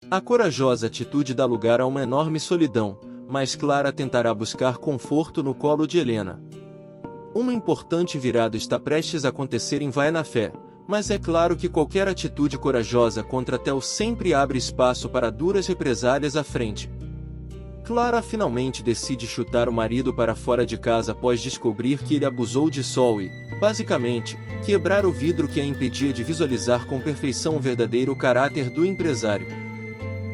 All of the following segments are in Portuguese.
A corajosa atitude dá lugar a uma enorme solidão, mas Clara tentará buscar conforto no colo de Helena. Uma importante virada está prestes a acontecer em Vai na Fé, mas é claro que qualquer atitude corajosa contra Theo sempre abre espaço para duras represálias à frente. Clara finalmente decide chutar o marido para fora de casa após descobrir que ele abusou de Sol e, basicamente, quebrar o vidro que a impedia de visualizar com perfeição o verdadeiro caráter do empresário.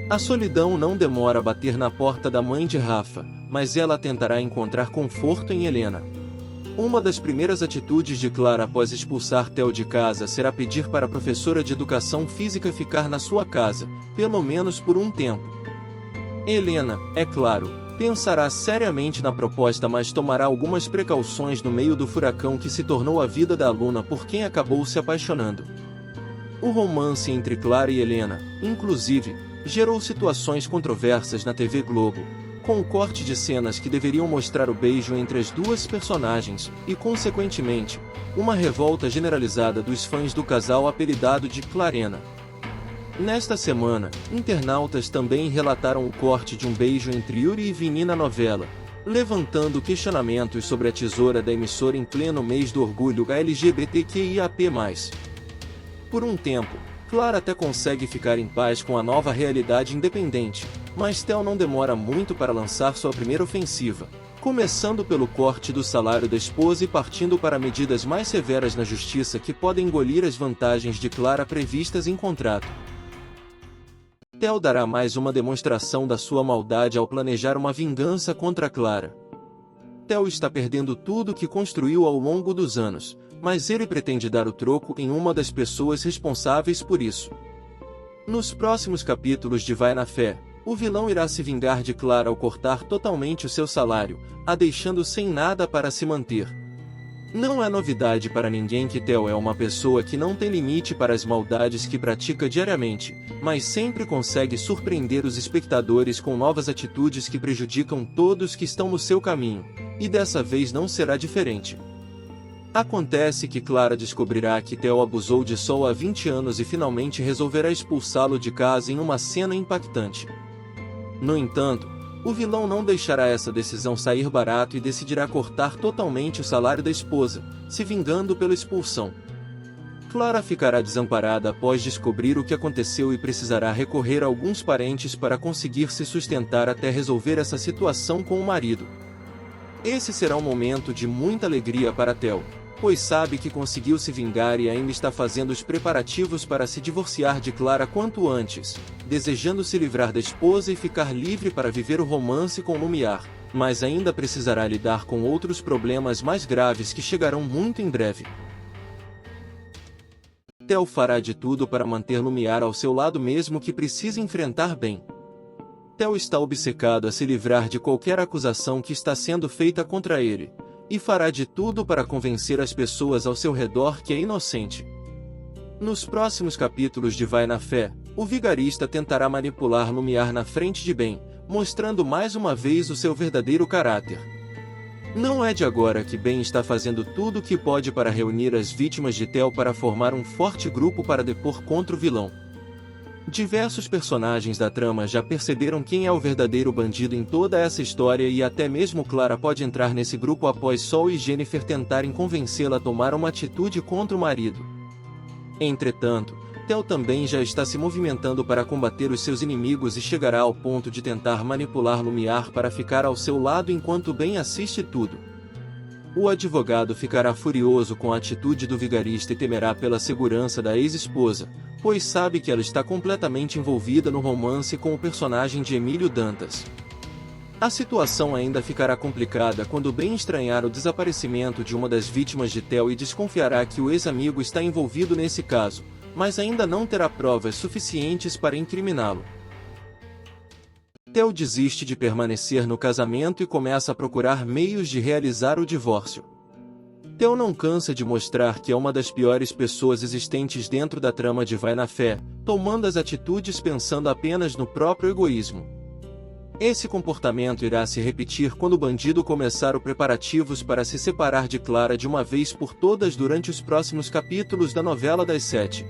A solidão não demora a bater na porta da mãe de Rafa, mas ela tentará encontrar conforto em Helena. Uma das primeiras atitudes de Clara após expulsar Theo de casa será pedir para a professora de educação física ficar na sua casa, pelo menos por um tempo. Helena, é claro, pensará seriamente na proposta, mas tomará algumas precauções no meio do furacão que se tornou a vida da aluna por quem acabou se apaixonando. O romance entre Clara e Helena, inclusive, gerou situações controversas na TV Globo, com o corte de cenas que deveriam mostrar o beijo entre as duas personagens, e consequentemente, uma revolta generalizada dos fãs do casal apelidado de Clarena. Nesta semana, internautas também relataram o corte de um beijo entre Yuri e Vini na novela, levantando questionamentos sobre a tesoura da emissora em pleno mês do orgulho LGBTQIAP+. Por um tempo, Clara até consegue ficar em paz com a nova realidade independente, mas Theo não demora muito para lançar sua primeira ofensiva, começando pelo corte do salário da esposa e partindo para medidas mais severas na justiça que podem engolir as vantagens de Clara previstas em contrato. Theo dará mais uma demonstração da sua maldade ao planejar uma vingança contra Clara. Theo está perdendo tudo que construiu ao longo dos anos, mas ele pretende dar o troco em uma das pessoas responsáveis por isso. Nos próximos capítulos de Vai na Fé, o vilão irá se vingar de Clara ao cortar totalmente o seu salário, a deixando sem nada para se manter. Não é novidade para ninguém que Theo é uma pessoa que não tem limite para as maldades que pratica diariamente, mas sempre consegue surpreender os espectadores com novas atitudes que prejudicam todos que estão no seu caminho, e dessa vez não será diferente. Acontece que Clara descobrirá que Theo abusou de Sol há 20 anos e finalmente resolverá expulsá-lo de casa em uma cena impactante. No entanto, o vilão não deixará essa decisão sair barato e decidirá cortar totalmente o salário da esposa, se vingando pela expulsão. Clara ficará desamparada após descobrir o que aconteceu e precisará recorrer a alguns parentes para conseguir se sustentar até resolver essa situação com o marido. Esse será um momento de muita alegria para Theo, pois sabe que conseguiu se vingar e ainda está fazendo os preparativos para se divorciar de Clara quanto antes, desejando se livrar da esposa e ficar livre para viver o romance com Lumiar, mas ainda precisará lidar com outros problemas mais graves que chegarão muito em breve. Theo fará de tudo para manter Lumiar ao seu lado mesmo que precise enfrentar bem. Theo está obcecado a se livrar de qualquer acusação que está sendo feita contra ele, e fará de tudo para convencer as pessoas ao seu redor que é inocente. Nos próximos capítulos de Vai na Fé, o vigarista tentará manipular Lumiar na frente de Ben, mostrando mais uma vez o seu verdadeiro caráter. Não é de agora que Ben está fazendo tudo o que pode para reunir as vítimas de Theo para formar um forte grupo para depor contra o vilão. Diversos personagens da trama já perceberam quem é o verdadeiro bandido em toda essa história e até mesmo Clara pode entrar nesse grupo após Sol e Jennifer tentarem convencê-la a tomar uma atitude contra o marido. Entretanto, Theo também já está se movimentando para combater os seus inimigos e chegará ao ponto de tentar manipular Lumiar para ficar ao seu lado enquanto Ben assiste tudo. O advogado ficará furioso com a atitude do vigarista e temerá pela segurança da ex-esposa, pois sabe que ela está completamente envolvida no romance com o personagem de Emílio Dantas. A situação ainda ficará complicada quando Ben estranhar o desaparecimento de uma das vítimas de Theo e desconfiará que o ex-amigo está envolvido nesse caso, mas ainda não terá provas suficientes para incriminá-lo. Theo desiste de permanecer no casamento e começa a procurar meios de realizar o divórcio. Theo não cansa de mostrar que é uma das piores pessoas existentes dentro da trama de Vai na Fé, tomando as atitudes pensando apenas no próprio egoísmo. Esse comportamento irá se repetir quando o bandido começar os preparativos para se separar de Clara de uma vez por todas durante os próximos capítulos da novela das 7.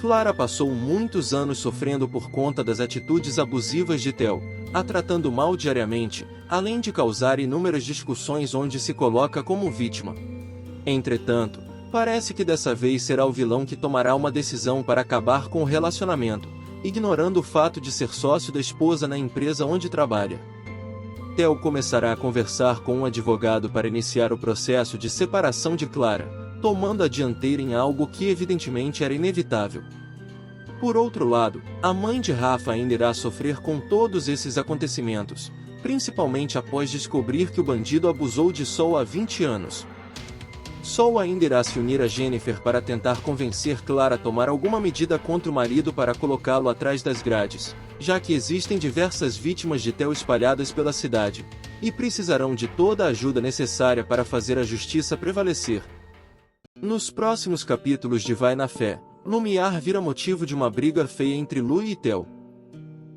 Clara passou muitos anos sofrendo por conta das atitudes abusivas de Theo, a tratando mal diariamente, além de causar inúmeras discussões onde se coloca como vítima. Entretanto, parece que dessa vez será o vilão que tomará uma decisão para acabar com o relacionamento, ignorando o fato de ser sócio da esposa na empresa onde trabalha. Theo começará a conversar com um advogado para iniciar o processo de separação de Clara, tomando a dianteira em algo que evidentemente era inevitável. Por outro lado, a mãe de Rafa ainda irá sofrer com todos esses acontecimentos, principalmente após descobrir que o bandido abusou de Sol há 20 anos. Sol ainda irá se unir a Jennifer para tentar convencer Clara a tomar alguma medida contra o marido para colocá-lo atrás das grades, já que existem diversas vítimas de Theo espalhadas pela cidade, e precisarão de toda a ajuda necessária para fazer a justiça prevalecer. Nos próximos capítulos de Vai na Fé, Lumiar vira motivo de uma briga feia entre Louie e Theo.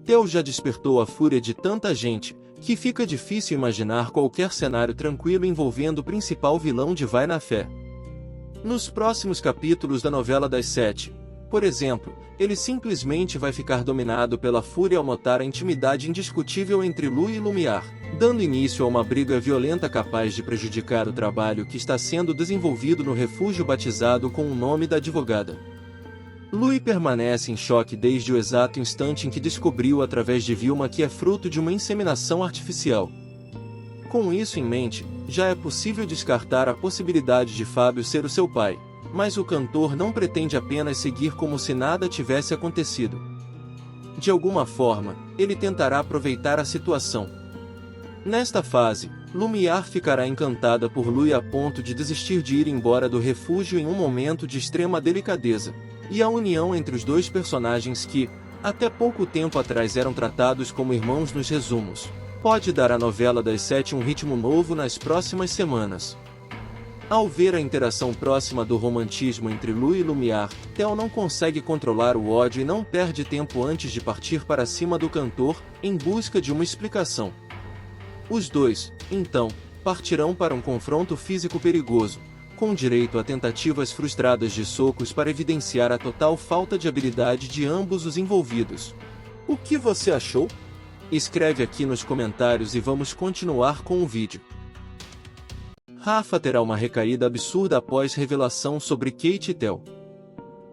Theo já despertou a fúria de tanta gente, que fica difícil imaginar qualquer cenário tranquilo envolvendo o principal vilão de Vai na Fé. Nos próximos capítulos da novela das 7, por exemplo, ele simplesmente vai ficar dominado pela fúria ao notar a intimidade indiscutível entre Louie e Lumiar, dando início a uma briga violenta capaz de prejudicar o trabalho que está sendo desenvolvido no refúgio batizado com o nome da advogada. Louie permanece em choque desde o exato instante em que descobriu através de Vilma que é fruto de uma inseminação artificial. Com isso em mente, já é possível descartar a possibilidade de Fábio ser o seu pai, mas o cantor não pretende apenas seguir como se nada tivesse acontecido. De alguma forma, ele tentará aproveitar a situação. Nesta fase, Lumiar ficará encantada por Louie a ponto de desistir de ir embora do refúgio em um momento de extrema delicadeza. E a união entre os dois personagens que, até pouco tempo atrás eram tratados como irmãos nos resumos, pode dar à novela das 7 um ritmo novo nas próximas semanas. Ao ver a interação próxima do romantismo entre Louie e Lumiar, Theo não consegue controlar o ódio e não perde tempo antes de partir para cima do cantor, em busca de uma explicação. Os dois, então, partirão para um confronto físico perigoso, com direito a tentativas frustradas de socos para evidenciar a total falta de habilidade de ambos os envolvidos. O que você achou? Escreve aqui nos comentários e vamos continuar com o vídeo. Rafa terá uma recaída absurda após revelação sobre Kate e Theo.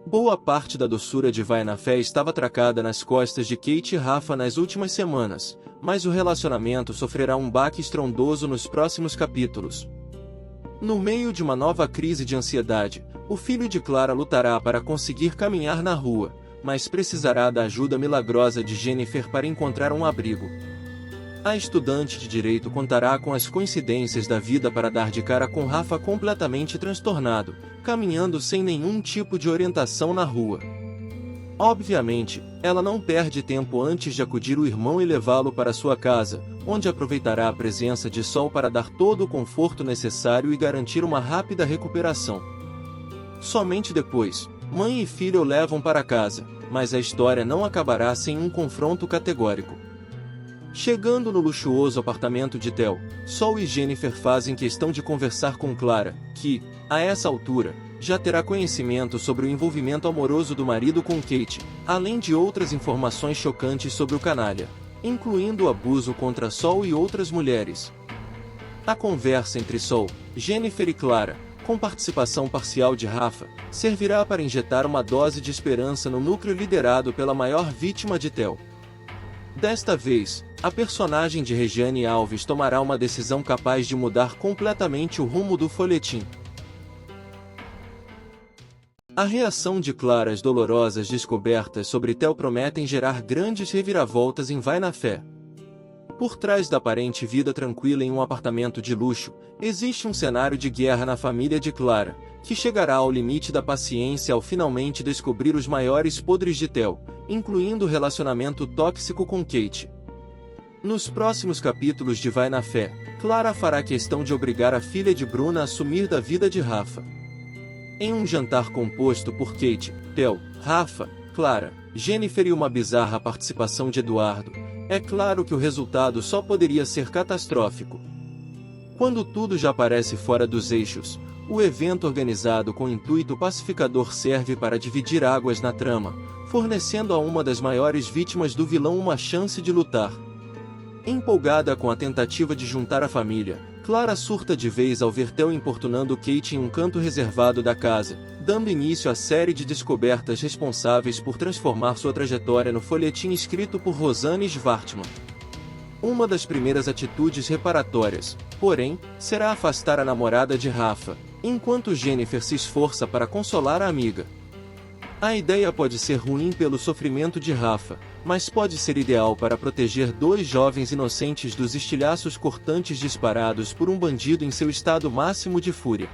Boa parte da doçura de Vai na Fé estava atracada nas costas de Kate e Rafa nas últimas semanas, mas o relacionamento sofrerá um baque estrondoso nos próximos capítulos. No meio de uma nova crise de ansiedade, o filho de Clara lutará para conseguir caminhar na rua, mas precisará da ajuda milagrosa de Jennifer para encontrar um abrigo. A estudante de direito contará com as coincidências da vida para dar de cara com Rafa completamente transtornado, caminhando sem nenhum tipo de orientação na rua. Obviamente, ela não perde tempo antes de acudir o irmão e levá-lo para sua casa, onde aproveitará a presença de Sol para dar todo o conforto necessário e garantir uma rápida recuperação. Somente depois, mãe e filho o levam para casa, mas a história não acabará sem um confronto categórico. Chegando no luxuoso apartamento de Theo, Sol e Jennifer fazem questão de conversar com Clara, que, a essa altura, já terá conhecimento sobre o envolvimento amoroso do marido com Kate, além de outras informações chocantes sobre o canalha, incluindo o abuso contra Sol e outras mulheres. A conversa entre Sol, Jennifer e Clara, com participação parcial de Rafa, servirá para injetar uma dose de esperança no núcleo liderado pela maior vítima de Theo. Desta vez, a personagem de Regiane Alves tomará uma decisão capaz de mudar completamente o rumo do folhetim. A reação de Clara às dolorosas descobertas sobre Theo prometem gerar grandes reviravoltas em Vai na Fé. Por trás da aparente vida tranquila em um apartamento de luxo, existe um cenário de guerra na família de Clara, que chegará ao limite da paciência ao finalmente descobrir os maiores podres de Theo, incluindo o relacionamento tóxico com Kate. Nos próximos capítulos de Vai na Fé, Clara fará questão de obrigar a filha de Bruna a assumir da vida de Rafa. Em um jantar composto por Kate, Theo, Rafa, Clara, Jennifer e uma bizarra participação de Eduardo, é claro que o resultado só poderia ser catastrófico. Quando tudo já parece fora dos eixos, O evento organizado com intuito pacificador serve para dividir águas na trama, fornecendo a uma das maiores vítimas do vilão uma chance de lutar. Empolgada com a tentativa de juntar a família, Clara surta de vez ao ver Theo importunando Kate em um canto reservado da casa, dando início à série de descobertas responsáveis por transformar sua trajetória no folhetim escrito por Rosanne Schwartzman. Uma das primeiras atitudes reparatórias, porém, será afastar a namorada de Rafa, enquanto Jennifer se esforça para consolar a amiga. A ideia pode ser ruim pelo sofrimento de Rafa, mas pode ser ideal para proteger dois jovens inocentes dos estilhaços cortantes disparados por um bandido em seu estado máximo de fúria.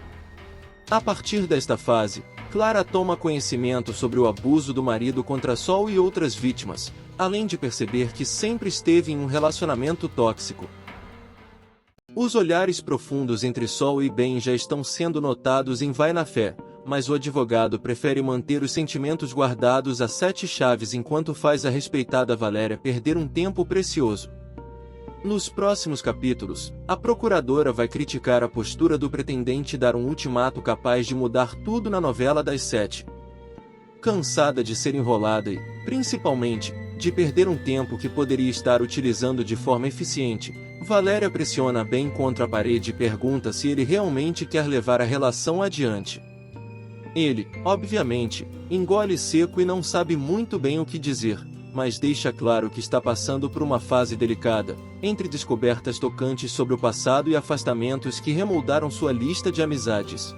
A partir desta fase, Clara toma conhecimento sobre o abuso do marido contra Sol e outras vítimas, além de perceber que sempre esteve em um relacionamento tóxico. Os olhares profundos entre Sol e Ben já estão sendo notados em Vai na Fé, mas o advogado prefere manter os sentimentos guardados a 7 chaves enquanto faz a respeitada Valéria perder um tempo precioso. Nos próximos capítulos, a procuradora vai criticar a postura do pretendente e dar um ultimato capaz de mudar tudo na novela das 7. Cansada de ser enrolada e, principalmente, de perder um tempo que poderia estar utilizando de forma eficiente, Valéria pressiona Ben contra a parede e pergunta se ele realmente quer levar a relação adiante. Ele, obviamente, engole seco e não sabe muito bem o que dizer, mas deixa claro que está passando por uma fase delicada, entre descobertas tocantes sobre o passado e afastamentos que remoldaram sua lista de amizades.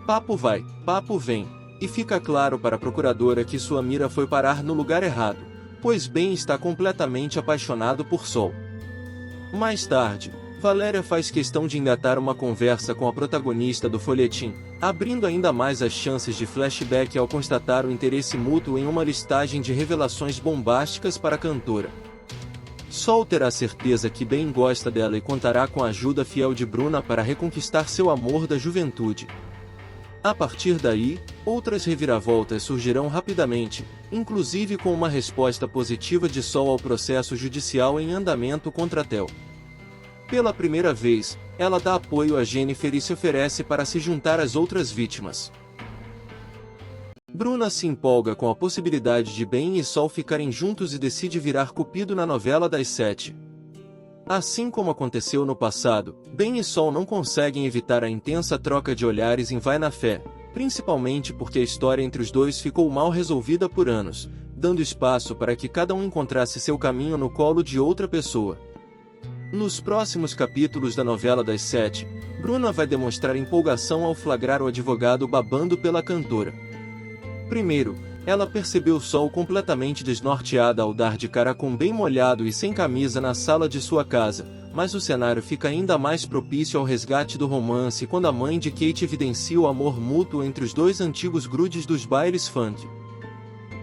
Papo vai, papo vem, e fica claro para a procuradora que sua mira foi parar no lugar errado, pois Ben está completamente apaixonado por Sol. Mais tarde, Valéria faz questão de engatar uma conversa com a protagonista do folhetim, abrindo ainda mais as chances de flashback ao constatar o interesse mútuo em uma listagem de revelações bombásticas para a cantora. Sol terá certeza que Ben gosta dela e contará com a ajuda fiel de Bruna para reconquistar seu amor da juventude. A partir daí, outras reviravoltas surgirão rapidamente, inclusive com uma resposta positiva de Sol ao processo judicial em andamento contra Theo. Pela primeira vez, ela dá apoio a Jennifer e se oferece para se juntar às outras vítimas. Bruna se empolga com a possibilidade de Ben e Sol ficarem juntos e decide virar Cupido na novela das 7. Assim como aconteceu no passado, Ben e Sol não conseguem evitar a intensa troca de olhares em Vai na Fé, principalmente porque a história entre os dois ficou mal resolvida por anos, dando espaço para que cada um encontrasse seu caminho no colo de outra pessoa. Nos próximos capítulos da novela das 7, Bruna vai demonstrar empolgação ao flagrar o advogado babando pela cantora. Primeiro, ela percebeu Sol completamente desnorteada ao dar de cara com Ben molhado e sem camisa na sala de sua casa, mas o cenário fica ainda mais propício ao resgate do romance quando a mãe de Kate evidencia o amor mútuo entre os dois antigos grudes dos bailes funk.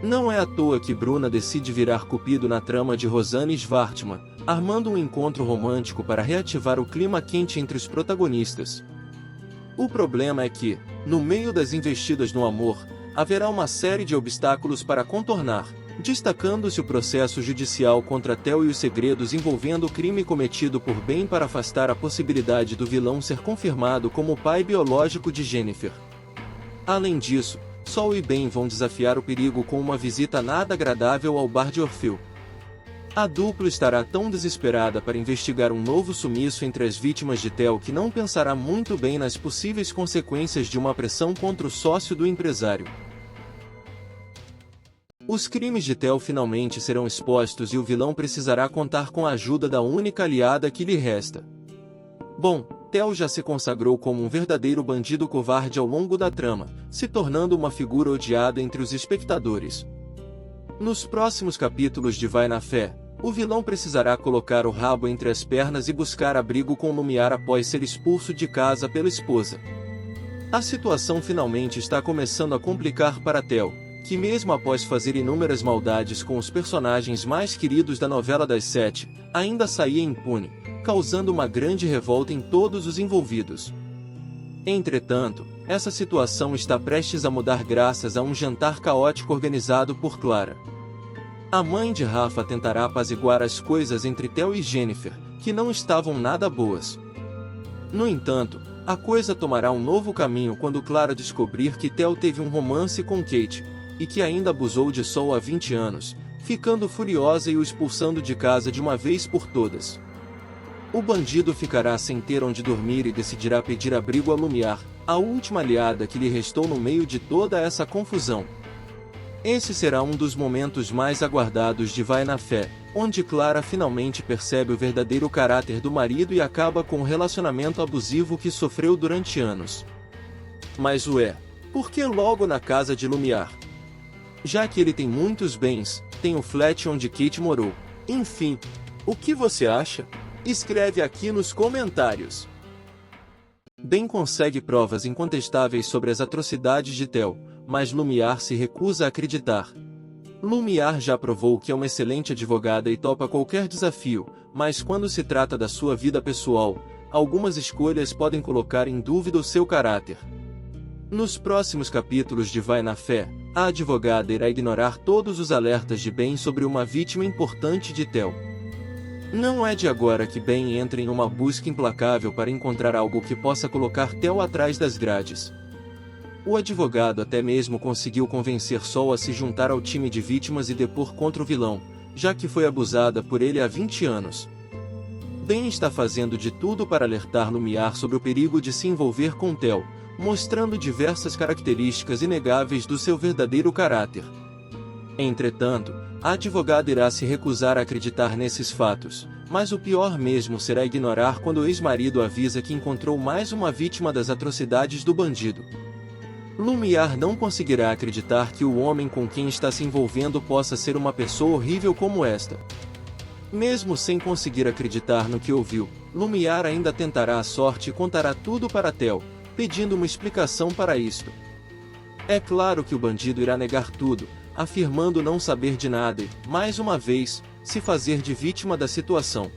Não é à toa que Bruna decide virar Cupido na trama de Rosanne Schwartzman, armando um encontro romântico para reativar o clima quente entre os protagonistas. O problema é que, no meio das investidas no amor, haverá uma série de obstáculos para contornar, destacando-se o processo judicial contra Theo e os segredos envolvendo o crime cometido por Ben para afastar a possibilidade do vilão ser confirmado como o pai biológico de Jennifer. Além disso, Sol e Ben vão desafiar o perigo com uma visita nada agradável ao bar de Orfeu. A dupla estará tão desesperada para investigar um novo sumiço entre as vítimas de Theo que não pensará muito bem nas possíveis consequências de uma pressão contra o sócio do empresário. Os crimes de Theo finalmente serão expostos e o vilão precisará contar com a ajuda da única aliada que lhe resta. Bom, Theo já se consagrou como um verdadeiro bandido covarde ao longo da trama, se tornando uma figura odiada entre os espectadores. Nos próximos capítulos de Vai na Fé, o vilão precisará colocar o rabo entre as pernas e buscar abrigo com Lumiar após ser expulso de casa pela esposa. A situação finalmente está começando a complicar para Theo, que mesmo após fazer inúmeras maldades com os personagens mais queridos da novela das 7, ainda saía impune, causando uma grande revolta em todos os envolvidos. Entretanto, essa situação está prestes a mudar graças a um jantar caótico organizado por Clara. A mãe de Rafa tentará apaziguar as coisas entre Theo e Jennifer, que não estavam nada boas. No entanto, A coisa tomará um novo caminho quando Clara descobrir que Theo teve um romance com Kate, e que ainda abusou de Saul há 20 anos, ficando furiosa e o expulsando de casa de uma vez por todas. O bandido ficará sem ter onde dormir e decidirá pedir abrigo a Lumiar, a última aliada que lhe restou no meio de toda essa confusão. Esse será um dos momentos mais aguardados de Vai na Fé, onde Clara finalmente percebe o verdadeiro caráter do marido e acaba com o relacionamento abusivo que sofreu durante anos. Mas por que logo na casa de Lumiar? Já que ele tem muitos bens, tem o flat onde Kate morou. Enfim, o que você acha? Escreve aqui nos comentários. Ben consegue provas incontestáveis sobre as atrocidades de Theo, mas Lumiar se recusa a acreditar. Lumiar já provou que é uma excelente advogada e topa qualquer desafio, mas quando se trata da sua vida pessoal, algumas escolhas podem colocar em dúvida o seu caráter. Nos próximos capítulos de Vai na Fé, a advogada irá ignorar todos os alertas de Ben sobre uma vítima importante de Theo. Não é de agora que Ben entra em uma busca implacável para encontrar algo que possa colocar Theo atrás das grades. O advogado até mesmo conseguiu convencer Saul a se juntar ao time de vítimas e depor contra o vilão, já que foi abusada por ele há 20 anos. Ben está fazendo de tudo para alertar Lumiar sobre o perigo de se envolver com Theo, mostrando diversas características inegáveis do seu verdadeiro caráter. Entretanto, a advogada irá se recusar a acreditar nesses fatos, mas o pior mesmo será ignorar quando o ex-marido avisa que encontrou mais uma vítima das atrocidades do bandido. Lumiar não conseguirá acreditar que o homem com quem está se envolvendo possa ser uma pessoa horrível como esta. Mesmo sem conseguir acreditar no que ouviu, Lumiar ainda tentará a sorte e contará tudo para Theo, pedindo uma explicação para isto. É claro que o bandido irá negar tudo, afirmando não saber de nada e, mais uma vez, se fazer de vítima da situação.